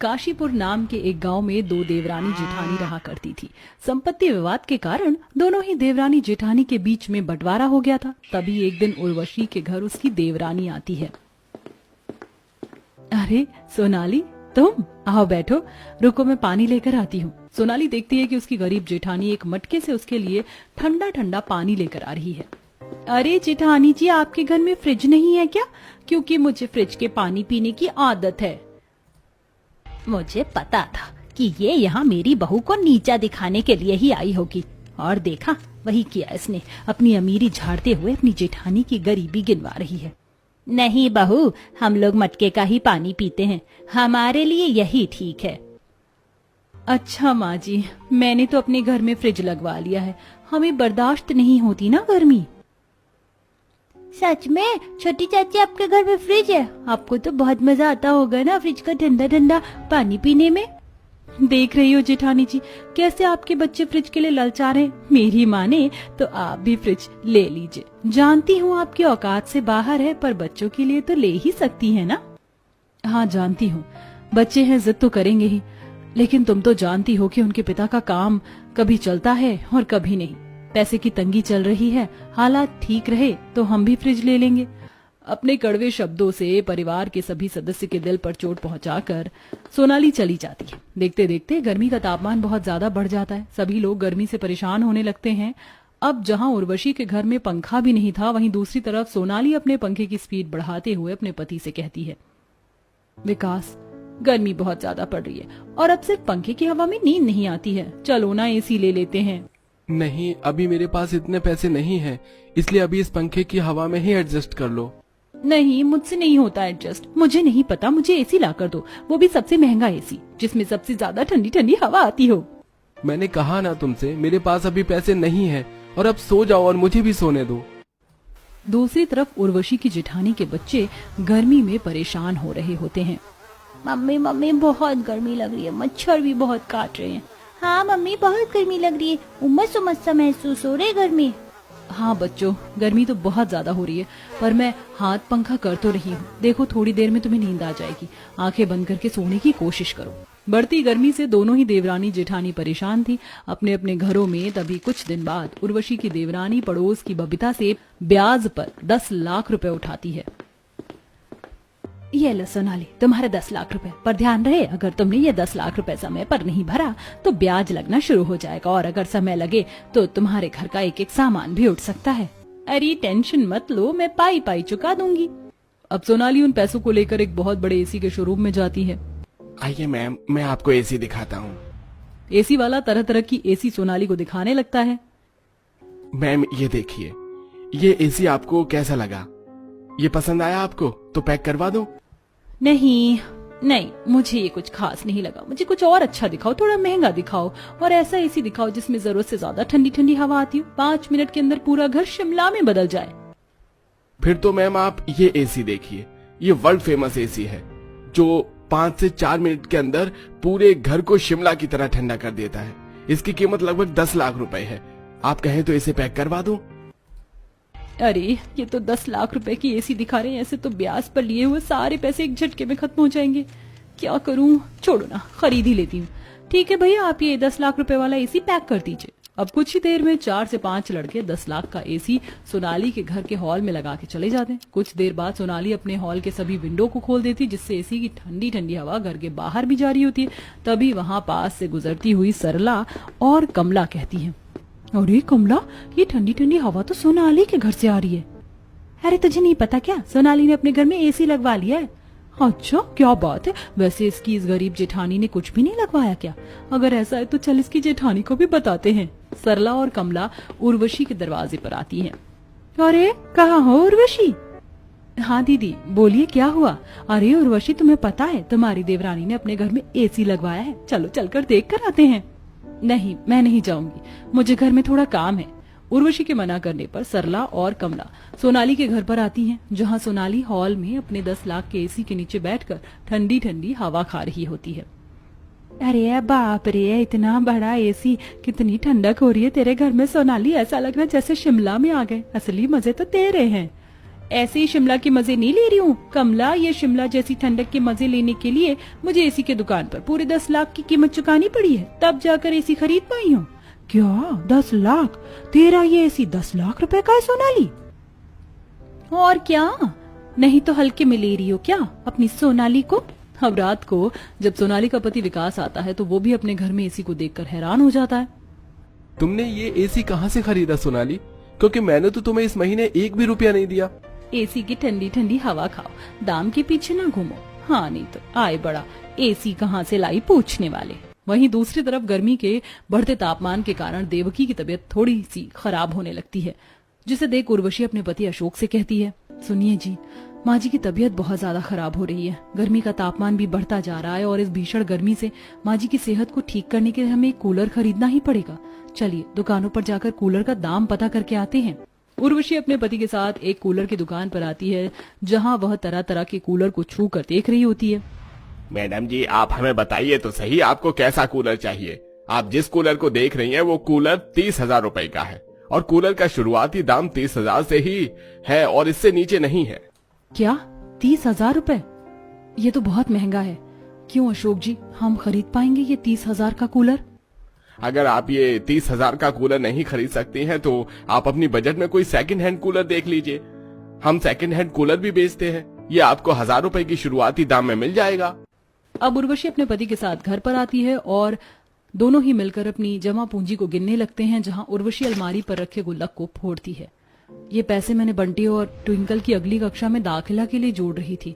काशीपुर नाम के एक गांव में दो देवरानी जेठानी रहा करती थी। संपत्ति विवाद के कारण दोनों ही देवरानी जेठानी के बीच में बंटवारा हो गया था। तभी एक दिन उर्वशी के घर उसकी देवरानी आती है। अरे सोनाली, तुम आओ बैठो, रुको मैं पानी लेकर आती हूँ। सोनाली देखती है कि उसकी गरीब जेठानी एक मटके से उसके लिए ठंडा ठंडा पानी लेकर आ रही है। अरे जेठानी जी, आपके घर में फ्रिज नहीं है क्या? क्योंकि मुझे फ्रिज के पानी पीने की आदत है। मुझे पता था कि ये यहाँ मेरी बहू को नीचा दिखाने के लिए ही आई होगी, और देखा वही किया इसने। अपनी अमीरी झाड़ते हुए अपनी जेठानी की गरीबी गिनवा रही है। नहीं बहू, हम लोग मटके का ही पानी पीते हैं, हमारे लिए यही ठीक है। अच्छा माँ जी, मैंने तो अपने घर में फ्रिज लगवा लिया है, हमें बर्दाश्त नहीं होती ना गर्मी। सच में? छोटी चाची, आपके घर में फ्रिज है? आपको तो बहुत मजा आता होगा ना फ्रिज का ठंडा ठंडा पानी पीने में। देख रही हो जेठानी जी, कैसे आपके बच्चे फ्रिज के लिए ललचा रहे। मेरी माने तो आप भी फ्रिज ले लीजिए। जानती हूँ आपकी औकात से बाहर है, पर बच्चों के लिए तो ले ही सकती है ना। हाँ जानती हूँ, बच्चे हैं जिद तो करेंगे ही, लेकिन तुम तो जानती हो कि उनके पिता का काम कभी चलता है और कभी नहीं। पैसे की तंगी चल रही है, हालात ठीक रहे तो हम भी फ्रिज ले लेंगे। अपने कड़वे शब्दों से परिवार के सभी सदस्य के दिल पर चोट पहुंचाकर सोनाली चली जाती है। देखते देखते गर्मी का तापमान बहुत ज्यादा बढ़ जाता है। सभी लोग गर्मी से परेशान होने लगते हैं। अब जहां उर्वशी के घर में पंखा भी नहीं था, वहीं दूसरी तरफ सोनाली अपने पंखे की स्पीड बढ़ाते हुए अपने पति से कहती है, विकास, गर्मी बहुत ज्यादा पड़ रही है और अब सिर्फ पंखे की हवा में नींद नहीं आती है। चलो ना एसी ले लेते हैं। नहीं, अभी मेरे पास इतने पैसे नहीं हैं, इसलिए अभी इस पंखे की हवा में ही एडजस्ट कर लो। नहीं, मुझसे नहीं होता एडजस्ट। मुझे नहीं पता, मुझे एसी ला कर दो, वो भी सबसे महंगा एसी, जिसमें सबसे ज्यादा ठंडी ठंडी हवा आती हो। मैंने कहा ना तुमसे, मेरे पास अभी पैसे नहीं हैं, और अब सो जाओ और मुझे भी सोने दो। दूसरी तरफ उर्वशी की जेठानी के बच्चे गर्मी में परेशान हो रहे होते हैं। मम्मी मम्मी, बहुत गर्मी लग रही है, मच्छर भी बहुत काट रहे हैं। हाँ मम्मी, बहुत गर्मी लग रही है, उमस उमस सा महसूस हो रही गर्मी। हाँ बच्चों, गर्मी तो बहुत ज्यादा हो रही है, पर मैं हाथ पंखा कर तो रही हूँ। देखो थोड़ी देर में तुम्हें नींद आ जाएगी, आंखें बंद करके सोने की कोशिश करो। बढ़ती गर्मी से दोनों ही देवरानी जेठानी परेशान थी अपने अपने घरों में। तभी कुछ दिन बाद उर्वशी की देवरानी पड़ोस की बबीता से ब्याज पर 10 लाख रुपए उठाती है। ये लो सोनाली, तुम्हारे 10 लाख रुपए, पर ध्यान रहे अगर तुमने ये 10 लाख रुपए समय पर नहीं भरा तो ब्याज लगना शुरू हो जाएगा, और अगर समय लगे तो तुम्हारे घर का एक एक सामान भी उठ सकता है। अरे टेंशन मत लो, मैं पाई पाई चुका दूंगी। अब सोनाली उन पैसों को लेकर एक बहुत बड़े एसी के शोरूम में जाती है। आइए मैम, मैं आपको एसी दिखाता हूँ। एसी वाला तरह तरह की एसी सोनाली को दिखाने लगता है। मैम ये देखिए, ये एसी आपको कैसा लगा? ये पसंद आया आपको? तो पैक करवा दो। नहीं, मुझे ये कुछ खास नहीं लगा। मुझे कुछ और अच्छा दिखाओ, थोड़ा महंगा दिखाओ, और ऐसा एसी दिखाओ जिसमें जरूरत से ज्यादा ठंडी ठंडी हवा आती हो। 5 मिनट के अंदर पूरा घर शिमला में बदल जाए। फिर तो मैम आप ये एसी देखिए, ये वर्ल्ड फेमस एसी है, जो 5 से 4 मिनट के अंदर पूरे घर को शिमला की तरह ठंडा कर देता है। इसकी कीमत लगभग 10 लाख रुपए है। आप कहें तो इसे पैक करवा दूं? अरे ये तो 10 लाख रुपए की एसी दिखा रहे हैं, ऐसे तो ब्याज पर लिए हुए सारे पैसे एक झटके में खत्म हो जाएंगे। क्या करूं, छोड़ो ना, खरीद ही लेती हूँ। ठीक है भैया, आप ये 10 लाख रुपए वाला एसी पैक कर दीजिए। अब कुछ ही देर में 4 से 5 लड़के 10 लाख का एसी सोनाली के घर के हॉल में लगा के चले जाते हैं। कुछ देर बाद सोनाली अपने हॉल के सभी विंडो को खोल देती, जिससे एसी की ठंडी ठंडी हवा घर के बाहर भी जा रही होती है। तभी वहां पास से गुजरती हुई सरला और कमला कहती है, अरे कमला, ये ठंडी ठंडी हवा तो सोनाली के घर से आ रही है। अरे तुझे नहीं पता क्या, सोनाली ने अपने घर में एसी लगवा लिया है। अच्छा, क्या बात है। वैसे इसकी इस गरीब जेठानी ने कुछ भी नहीं लगवाया क्या? अगर ऐसा है तो चल इसकी जेठानी को भी बताते हैं। सरला और कमला उर्वशी के दरवाजे पर आती हैं। अरे कहाँ हो उर्वशी? हाँ दीदी बोलिए, क्या हुआ? अरे उर्वशी, तुम्हें पता है तुम्हारी देवरानी ने अपने घर में एसी लगवाया है, चलो चलकर देख कर आते हैं। नहीं, मैं नहीं जाऊंगी, मुझे घर में थोड़ा काम है। उर्वशी के मना करने पर सरला और कमला सोनाली के घर पर आती हैं, जहां सोनाली हॉल में अपने 10 लाख के एसी के नीचे बैठकर ठंडी ठंडी हवा खा रही होती है। अरे बाप रे, इतना बड़ा एसी, कितनी ठंडक हो रही है तेरे घर में सोनाली, ऐसा लग रहा है जैसे शिमला में आ गए। असली मजे तो तेरे हैं। ऐसे ही शिमला के मजे नहीं ले रही हूँ कमला। ये शिमला जैसी ठंडक के मजे लेने के लिए मुझे एसी के दुकान पर पूरे 10 लाख की कीमत चुकानी पड़ी है, तब जाकर एसी खरीद पाई हूँ। क्या 10 लाख? तेरा ये एसी 10 लाख रुपए का है सोनाली? और क्या, नहीं तो हल्के में ले रही हो क्या अपनी सोनाली को? अब रात को जब सोनाली का पति विकास आता है तो वो भी अपने घर में एसी को देखकर हैरान हो जाता है। तुमने ये एसी कहाँ से खरीदा सोनाली? क्योंकि मैंने तो तुम्हें इस महीने 1 भी रुपया नहीं दिया। एसी की ठंडी ठंडी हवा खाओ, दाम के पीछे ना घूमो। हाँ नहीं तो आए बड़ा एसी कहाँ से लाई पूछने वाले। वहीं दूसरी तरफ गर्मी के बढ़ते तापमान के कारण देवकी की तबीयत थोड़ी सी खराब होने लगती है, जिसे देख उर्वशी अपने पति अशोक से कहती है, सुनिए जी, माँ जी की तबीयत बहुत ज्यादा खराब हो रही है। गर्मी का तापमान भी बढ़ता जा रहा है और इस भीषण गर्मी से माँ जी की सेहत को ठीक करने के लिए हमें एक कूलर खरीदना ही पड़ेगा। चलिए दुकानों पर जाकर कूलर का दाम पता करके आते हैं। उर्वशी अपने पति के साथ एक कूलर की दुकान पर आती है, जहाँ वह तरह तरह के कूलर को छू कर देख रही होती है। मैडम जी, आप हमें बताइए तो सही, आपको कैसा कूलर चाहिए? आप जिस कूलर को देख रही हैं वो कूलर 30,000 रुपए का है और कूलर का शुरुआती दाम 30,000 से ही है और इससे नीचे नहीं है। क्या 30,000 रुपए? ये तो बहुत महंगा है। क्यों अशोक जी, हम खरीद पाएंगे ये 30,000 का कूलर? अगर आप ये 30,000 का कूलर नहीं खरीद सकती हैं तो आप अपनी बजट में कोई सेकंड हैंड कूलर देख लीजिए। हम सेकंड हैंड कूलर भी बेचते हैं, ये आपको 1,000 रुपए की शुरुआती दाम में मिल जाएगा। अब उर्वशी अपने पति के साथ घर पर आती है और दोनों ही मिलकर अपनी जमा पूंजी को गिनने लगते हैं, जहां उर्वशी अलमारी पर रखे गुल्लक को फोड़ती है। ये पैसे मैंने बंटी और ट्विंकल की अगली कक्षा में दाखिला के लिए जोड़ रही थी,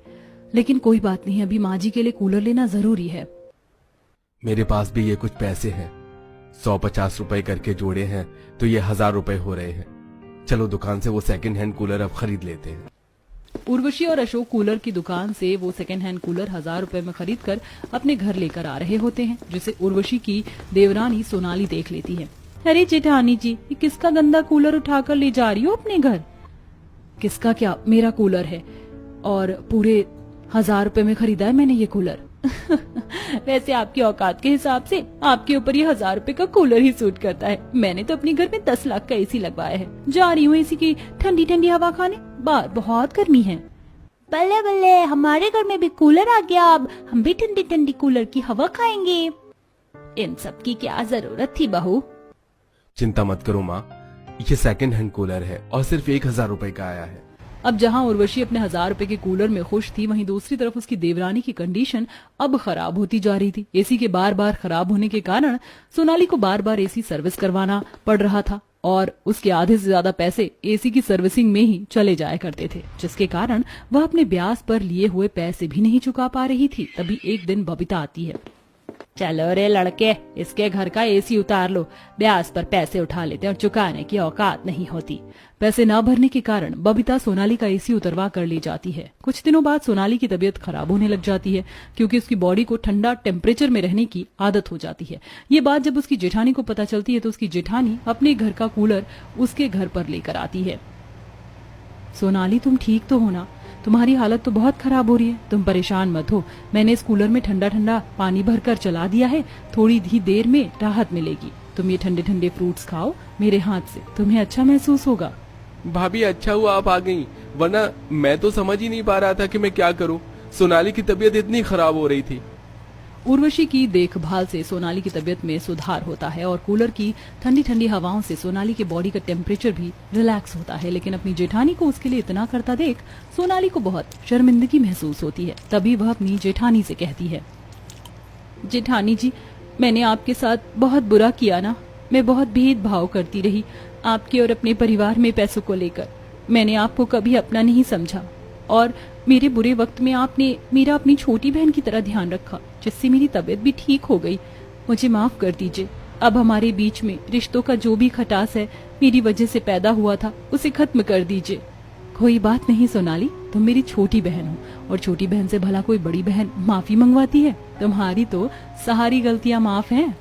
लेकिन कोई बात नहीं, अभी माँ जी के लिए कूलर लेना जरूरी है। मेरे पास भी ये कुछ पैसे हैं, 150 रुपए करके जोड़े हैं तो ये 1,000 रुपए हो रहे हैं। चलो दुकान से वो सेकंड हैंड कूलर अब खरीद लेते हैं। उर्वशी और अशोक कूलर की दुकान से वो सेकंड हैंड कूलर 1,000 रुपए में खरीद कर अपने घर लेकर आ रहे होते हैं, जिसे उर्वशी की देवरानी सोनाली देख लेती है। अरे जेठानी जी, ये किसका गंदा कूलर उठाकर ले जा रही हो अपने घर? किसका क्या, मेरा कूलर है और पूरे 1,000 रुपए में खरीदा है मैंने ये कूलर। वैसे आपकी औकात के हिसाब से आपके ऊपर ये 1,000 रुपए का कूलर ही सूट करता है। मैंने तो अपने घर में 10 लाख का एसी लगवाया है। जा रही हूँ एसी की ठंडी ठंडी हवा खाने, बाहर बहुत गर्मी है। बल्ले बल्ले, हमारे घर में भी कूलर आ गया, अब हम भी ठंडी ठंडी कूलर की हवा खाएंगे। इन सब की क्या जरूरत थी बहू? चिंता मत करो माँ, ये सेकंड हैंड कूलर है और सिर्फ 1,000 रुपए का आया है। अब जहां उर्वशी अपने 1,000 रुपए के कूलर में खुश थी, वहीं दूसरी तरफ उसकी देवरानी की कंडीशन अब खराब होती जा रही थी। एसी के बार बार खराब होने के कारण सोनाली को बार बार एसी सर्विस करवाना पड़ रहा था और उसके आधे से ज्यादा पैसे एसी की सर्विसिंग में ही चले जाया करते थे, जिसके कारण वह अपने ब्याज पर लिए हुए पैसे भी नहीं चुका पा रही थी। तभी एक दिन बबीता आती है। चलो रे लड़के, इसके घर का एसी उतार लो, ब्याज पर पैसे उठा लेते और चुकाने की औकात नहीं होती। पैसे न भरने के कारण बबीता सोनाली का एसी उतरवा कर ले जाती है। कुछ दिनों बाद सोनाली की तबीयत खराब होने लग जाती है, क्योंकि उसकी बॉडी को ठंडा टेम्परेचर में रहने की आदत हो जाती है। ये बात जब उसकी जेठानी को पता चलती है तो उसकी जेठानी अपने घर का कूलर उसके घर पर लेकर आती है। सोनाली, तुम ठीक तो हो ना? तुम्हारी हालत तो बहुत खराब हो रही है, तुम परेशान मत हो। मैंने इस कूलर में ठंडा ठंडा पानी भरकर चला दिया है, थोड़ी ही देर में राहत मिलेगी। तुम ये ठंडे ठंडे फ्रूट्स खाओ मेरे हाथ से, तुम्हें अच्छा महसूस होगा। भाभी, अच्छा हुआ आप आ गई, वरना मैं तो समझ ही नहीं पा रहा था कि मैं क्या करूं। सोनाली की तबीयत इतनी खराब हो रही थी। उर्वशी की देखभाल से सोनाली की तबीयत में सुधार होता है और कूलर की ठंडी ठंडी हवाओं से सोनाली के बॉडी का टेम्परेचर भी रिलैक्स होता है। लेकिन अपनी जेठानी को उसके लिए इतना करता देख सोनाली को बहुत शर्मिंदगी महसूस होती है। तभी वह अपनी जेठानी से कहती है, जेठानी जी, मैंने आपके साथ बहुत बुरा किया ना। मैं बहुत भेदभाव करती रही आपके और अपने परिवार में पैसों को लेकर। मैंने आपको कभी अपना नहीं समझा और मेरे बुरे वक्त में आपने मेरा अपनी छोटी बहन की तरह ध्यान रखा, जिससे मेरी तबीयत भी ठीक हो गई। मुझे माफ कर दीजिए। अब हमारे बीच में रिश्तों का जो भी खटास है मेरी वजह से पैदा हुआ था, उसे खत्म कर दीजिए। कोई बात नहीं सोनाली, तुम मेरी छोटी बहन हो और छोटी बहन से भला कोई बड़ी बहन माफी मंगवाती है? तुम्हारी तो सारी गलतियां माफ हैं।